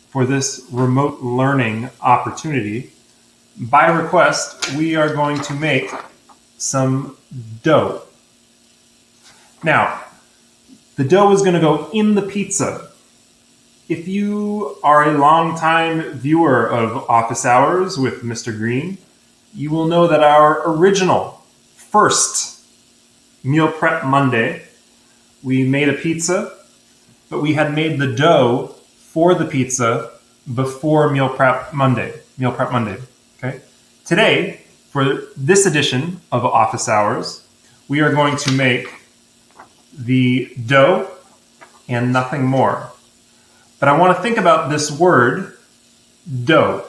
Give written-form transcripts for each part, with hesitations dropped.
for this remote learning opportunity. By request, we are going to make some dough. Now, the dough is going to go in the pizza. If you are a longtime viewer of Office Hours with Mr. Green, you will know that our original first Meal Prep Monday, we made a pizza, but we had made the dough for the pizza before Meal Prep Monday. Okay? Today, for this edition of Office Hours, we are going to make the dough and nothing more. But I want to think about this word, dough.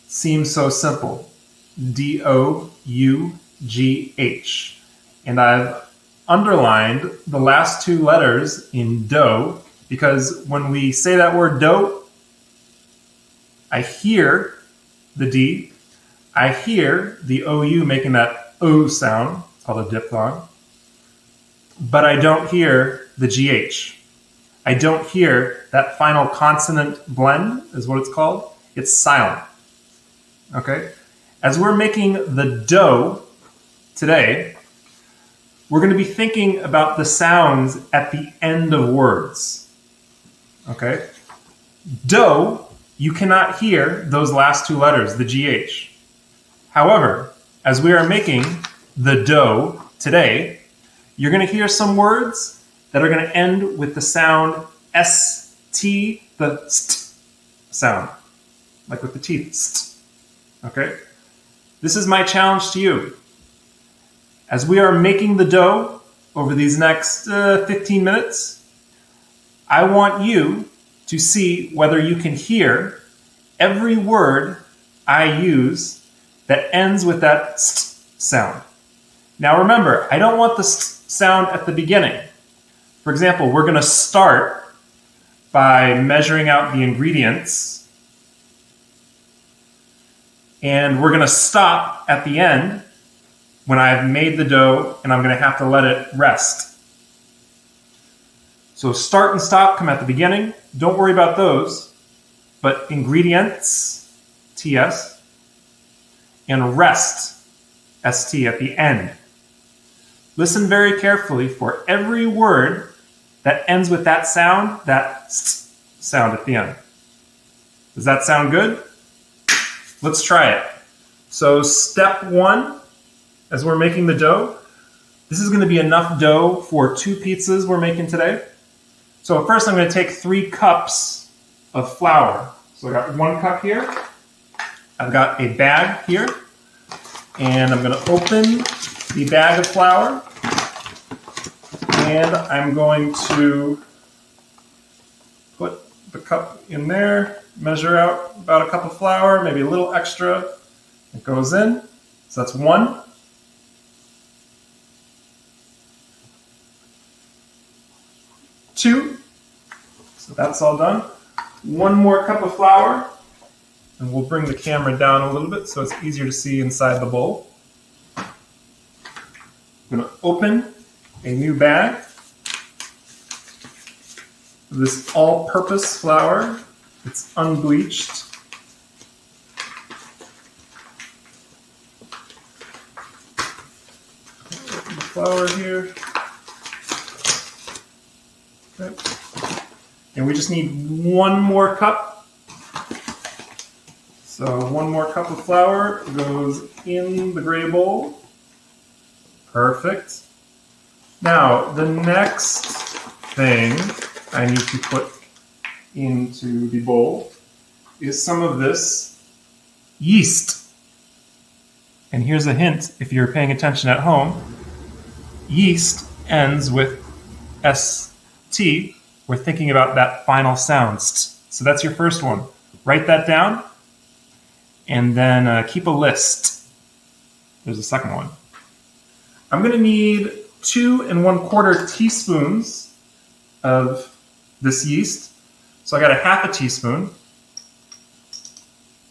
Seems so simple. D-O-U-G-H. And I've underlined the last two letters in dough because when we say that word dough, I hear the D, I hear the OU making that O sound, it's called a diphthong, but I don't hear the GH. I don't hear that final consonant blend, is what it's called. It's silent. Okay? As we're making the dough today, we're going to be thinking about the sounds at the end of words. Okay? Dough, you cannot hear those last two letters, the GH. However, as we are making the dough today, you're going to hear some words that are going to end with the sound ST, the st sound, like with the teeth. St. Okay? This is my challenge to you. As we are making the dough over these next 15 minutes, I want you to see whether you can hear every word I use that ends with that st sound. Now remember, I don't want the st sound at the beginning. For example, we're going to start by measuring out the ingredients, and we're going to stop at the end when I've made the dough and I'm going to have to let it rest. So start and stop come at the beginning. Don't worry about those. But ingredients, TS, and rest, ST, at the end. Listen very carefully for every word that ends with that sound, that sound at the end. Does that sound good? Let's try it. So step one, as we're making the dough, this is going to be enough dough for 2 pizzas we're making today. So first I'm going to take 3 cups of flour. So I got 1 cup here. I've got a bag here. And I'm going to open the bag of flour. And I'm going to put the cup in there, measure out about a cup of flour, maybe a little extra. It goes in. So that's 1. 2. So that's all done. 1 more cup of flour. And we'll bring the camera down a little bit so it's easier to see inside the bowl. I'm going to open a new bag of this all-purpose flour. It's unbleached. Open the flour here. Okay. And we just need 1 more cup. So 1 more cup of flour goes in the gray bowl. Perfect. Now, the next thing I need to put into the bowl is some of this yeast. And here's a hint if you're paying attention at home. Yeast ends with ST. We're thinking about that final sound. So that's your first one. Write that down. And then keep a list. There's a second one. I'm going to need 2 1/4 teaspoons of this yeast. So I got a 1/2 teaspoon,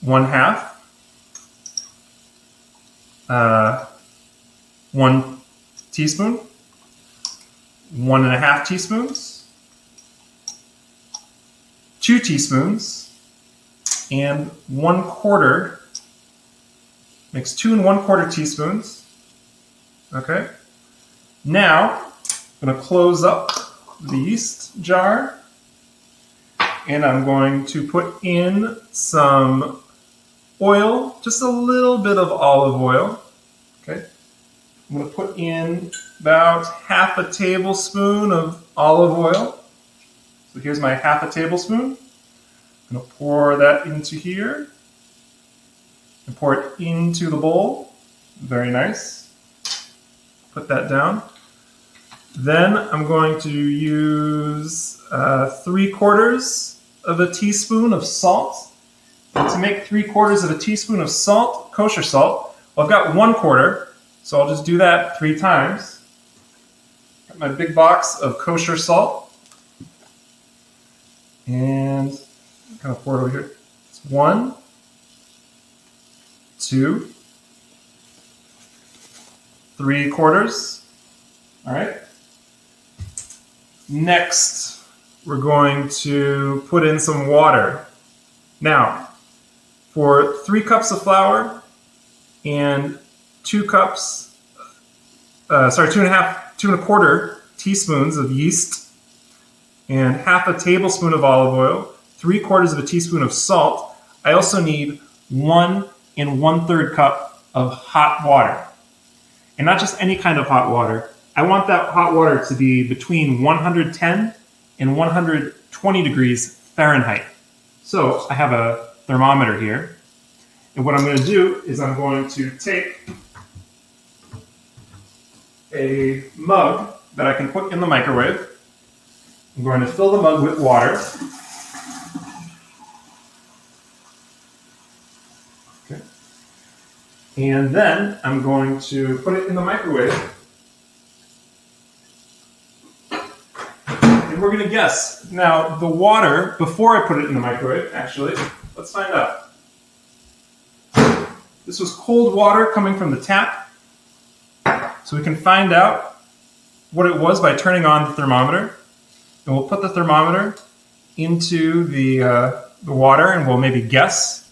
1/2, 1 teaspoon, 1 1/2 teaspoons, 2 teaspoons and 1/4. Mix 2 and 1/4 teaspoons. Okay. Now, I'm going to close up the yeast jar, and I'm going to put in some oil, just a little bit of olive oil. Okay. I'm going to put in about half a tablespoon of olive oil. So here's my half a tablespoon. I'm going to pour that into here and pour it into the bowl. Very nice. Put that down. Then I'm going to use 3/4 of a teaspoon of salt. And to make 3/4 of a teaspoon of salt, kosher salt, well, I've got 1/4, so I'll just do that 3 times. Got my big box of kosher salt. And I'm going to pour it over here. It's 1, 2, 3/4. All right. Next, we're going to put in some water. Now, for 3 cups of flour and 2 1/4 teaspoons of yeast and half a tablespoon of olive oil, 3/4 of a teaspoon of salt, I also need 1 1/3 cup of hot water. And not just any kind of hot water. I want that hot water to be between 110 and 120 degrees Fahrenheit. So I have a thermometer here. And what I'm going to do is I'm going to take a mug that I can put in the microwave. I'm going to fill the mug with water. Okay. And then I'm going to put it in the microwave. And we're going to guess. Now, the water, before I put it in the microwave, actually, let's find out. This was cold water coming from the tap. So we can find out what it was by turning on the thermometer. And we'll put the thermometer into the water, and we'll maybe guess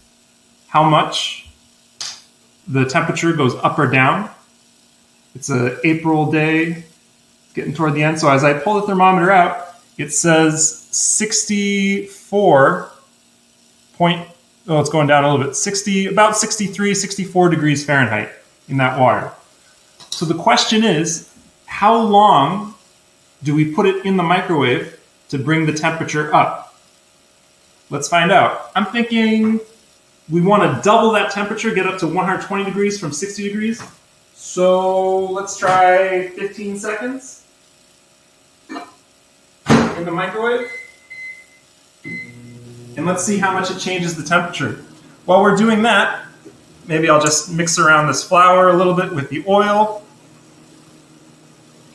how much the temperature goes up or down. It's an April day, getting toward the end. So as I pull the thermometer out, it says 64 point, oh, it's going down a little bit, about 63, 64 degrees Fahrenheit in that water. So the question is, how long do we put it in the microwave to bring the temperature up? Let's find out. I'm thinking we want to double that temperature, get up to 120 degrees from 60 degrees. So let's try 15 seconds in the microwave. And let's see how much it changes the temperature. While we're doing that, maybe I'll just mix around this flour a little bit with the oil.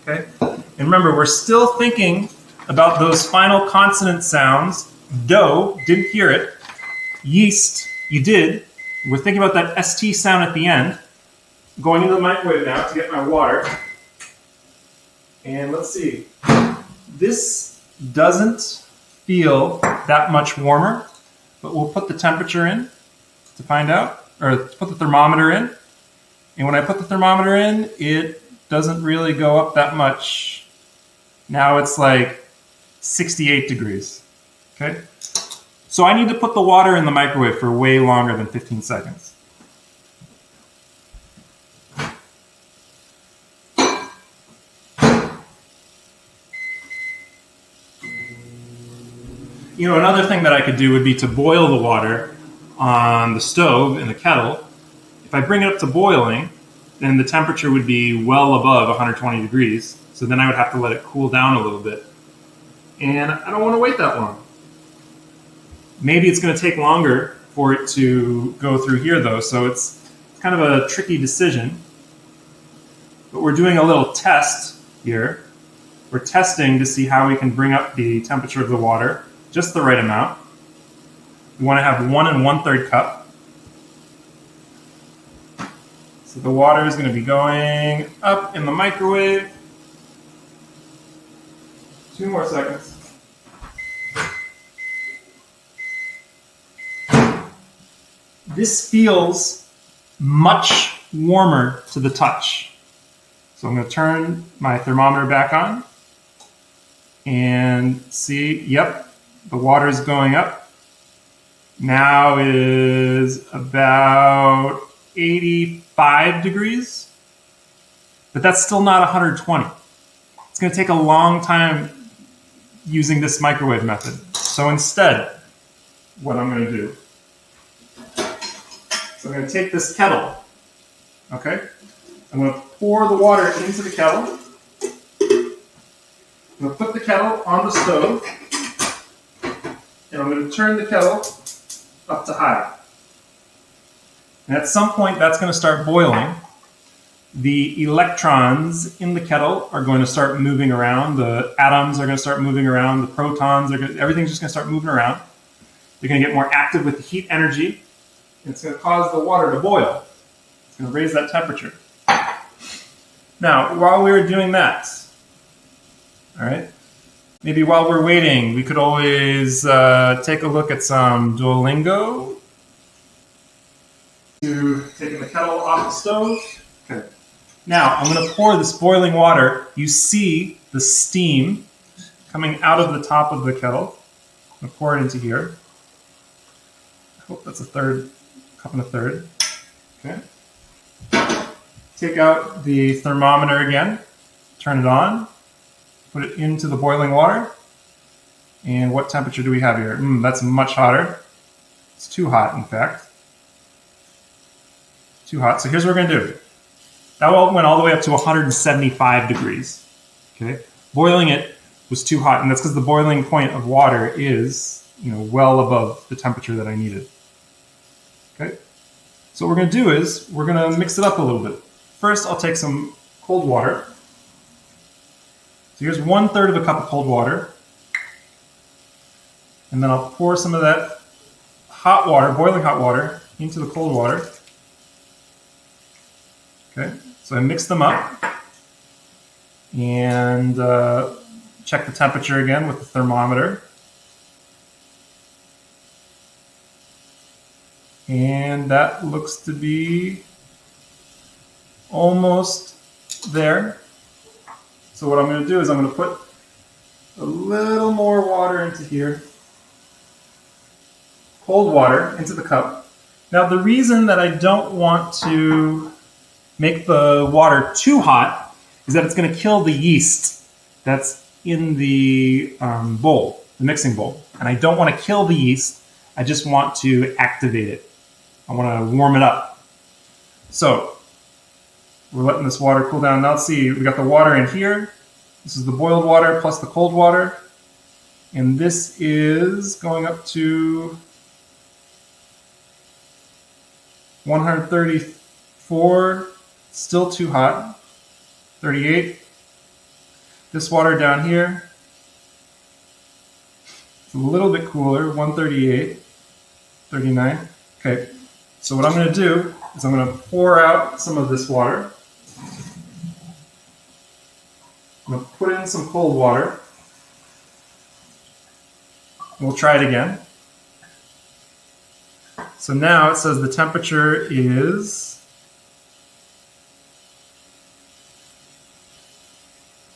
Okay. And remember, we're still thinking about those final consonant sounds. Dough, didn't hear it. Yeast, you did. We're thinking about that ST sound at the end. Going into the microwave now to get my water. And let's see. This doesn't feel that much warmer, but we'll put the temperature in to find out, or put the thermometer in. And when I put the thermometer in, it doesn't really go up that much. Now it's like 68 degrees. Okay? So I need to put the water in the microwave for way longer than 15 seconds. You know, another thing that I could do would be to boil the water on the stove in the kettle. If I bring it up to boiling, then the temperature would be well above 120 degrees. So then I would have to let it cool down a little bit. And I don't want to wait that long. Maybe it's going to take longer for it to go through here, though. So it's kind of a tricky decision. But we're doing a little test here. We're testing to see how we can bring up the temperature of the water just the right amount. We want to have 1 1/3 cup. So the water is going to be going up in the microwave. 2 more seconds. this feels much warmer to the touch. So I'm going to turn my thermometer back on and see, yep, the water is going up. Now it is about 85 degrees, but that's still not 120. It's going to take a long time using this microwave method. So instead, what I'm going to do, so I'm going to take this kettle, okay? I'm going to pour the water into the kettle. I'm going to put the kettle on the stove, and I'm going to turn the kettle up to high. And at some point, that's going to start boiling. The electrons in the kettle are going to start moving around. The atoms are going to start moving around. The protons are everything's just going to start moving around. They're going to get more active with the heat energy. And it's going to cause the water to boil. It's going to raise that temperature. Now, while we were doing that, all right, maybe while we're waiting, we could always take a look at some Duolingo. Taking the kettle off the stove. Okay. Now, I'm going to pour this boiling water. You see the steam coming out of the top of the kettle. I'm going to pour it into here. I hope that's a cup and a third. Okay. Take out the thermometer again. Turn it on. Put it into the boiling water. And what temperature do we have here? That's much hotter. It's too hot, in fact. Too hot. So here's what we're going to do. That went all the way up to 175 degrees. Okay, boiling it was too hot, and that's because the boiling point of water is, well above the temperature that I needed. Okay, so what we're going to do is we're going to mix it up a little bit. First, I'll take some cold water. So here's 1/3 of a cup of cold water, and then I'll pour some of that hot water, boiling hot water, into the cold water. Okay, so I mix them up and check the temperature again with the thermometer. And that looks to be almost there. So what I'm going to do is I'm going to put a little more water into here. Cold water into the cup. Now the reason that I don't want to make the water too hot is that it's going to kill the yeast that's in the bowl, the mixing bowl. And I don't want to kill the yeast. I just want to activate it. I want to warm it up. So we're letting this water cool down. Now let's see, we got the water in here. This is the boiled water plus the cold water. And this is going up to 134. Still too hot. 38. This water down here, it's a little bit cooler. 138. 39. Okay, so what I'm going to do is I'm going to pour out some of this water. I'm going to put in some cold water. We'll try it again. So now it says the temperature is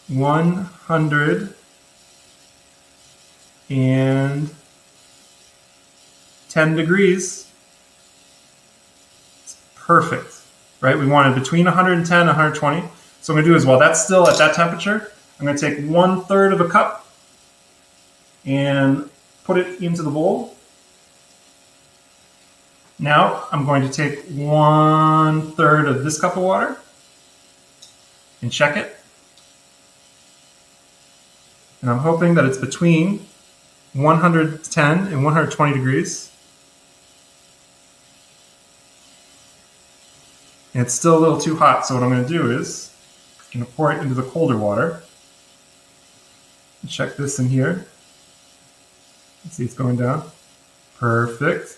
110 degrees. It's perfect, right? We wanted between 110 and 120. So what I'm going to do is, while that's still at that temperature, I'm going to take 1/3 of a cup and put it into the bowl. Now I'm going to take 1/3 of this cup of water and check it. And I'm hoping that it's between 110 and 120 degrees. And it's still a little too hot, so what I'm going to do is I'm going to pour it into the colder water. And check this in here. Let's see, it's going down. Perfect.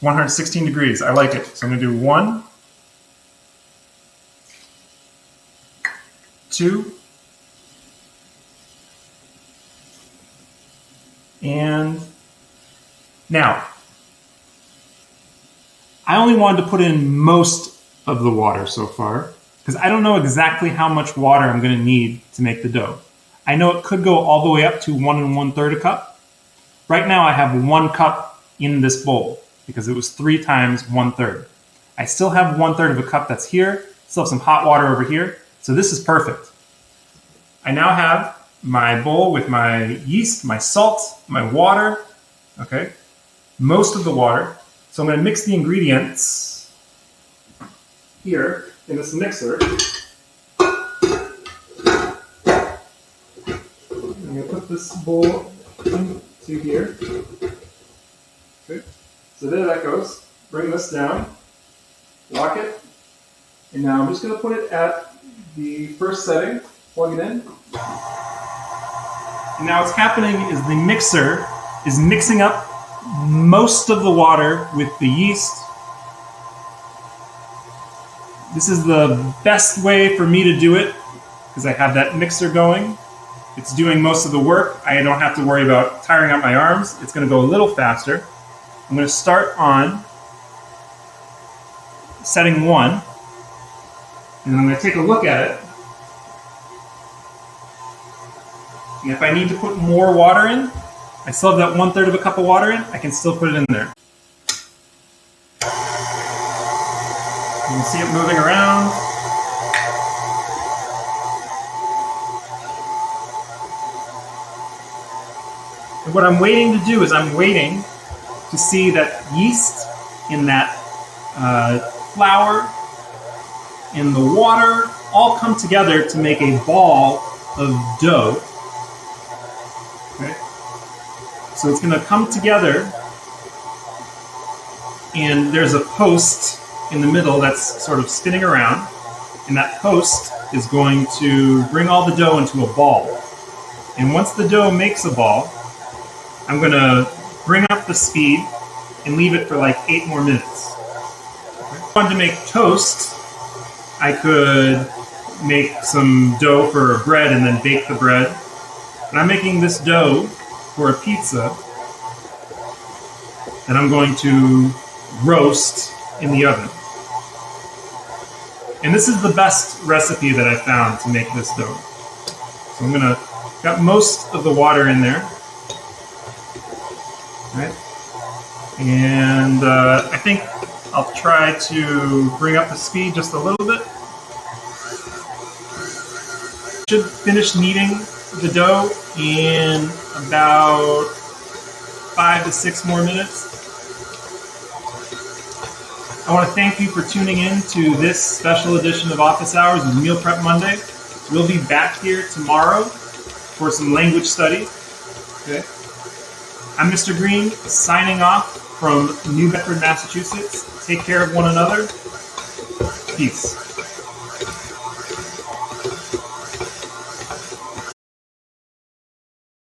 116 degrees. I like it. So I'm going to do 1, 2, and now. I only wanted to put in most of the water so far because I don't know exactly how much water I'm going to need to make the dough. I know it could go all the way up to 1 1/3 a cup. Right now I have 1 cup in this bowl because it was 3 times 1/3. I still have 1/3 of a cup that's here, still have some hot water over here, so this is perfect. I now have my bowl with my yeast, my salt, my water, okay, most of the water. So I'm going to mix the ingredients here in this mixer. I'm going to put this bowl into here. Okay. So there that goes. Bring this down, lock it, and now I'm just going to put it at the first setting, plug it in. And now what's happening is the mixer is mixing up most of the water with the yeast. This is the best way for me to do it because I have that mixer going. It's doing most of the work. I don't have to worry about tiring out my arms. It's going to go a little faster. I'm going to start on setting 1, and I'm going to take a look at it. And if I need to put more water in, I still have that 1/3 of a cup of water in, I can still put it in there. You can see it moving around. And what I'm waiting to do is I'm waiting to see that yeast in that flour, in the water, all come together to make a ball of dough. Okay. So it's going to come together, and there's a post in the middle that's sort of spinning around, and that post is going to bring all the dough into a ball. And once the dough makes a ball, I'm going to bring up the speed and leave it for like 8 more minutes. If I wanted to make toast, I could make some dough for bread and then bake the bread. But I'm making this dough for a pizza that I'm going to roast in the oven. And this is the best recipe that I found to make this dough. So I'm gonna got most of the water in there, right? And I think I'll try to bring up the speed just a little bit. Should finish kneading the dough in about 5 to 6 more minutes. I want to thank you for tuning in to this special edition of Office Hours with Meal Prep Monday. We'll be back here tomorrow for some language study. Okay. I'm Mr. Green, signing off from New Bedford, Massachusetts. Take care of one another. Peace.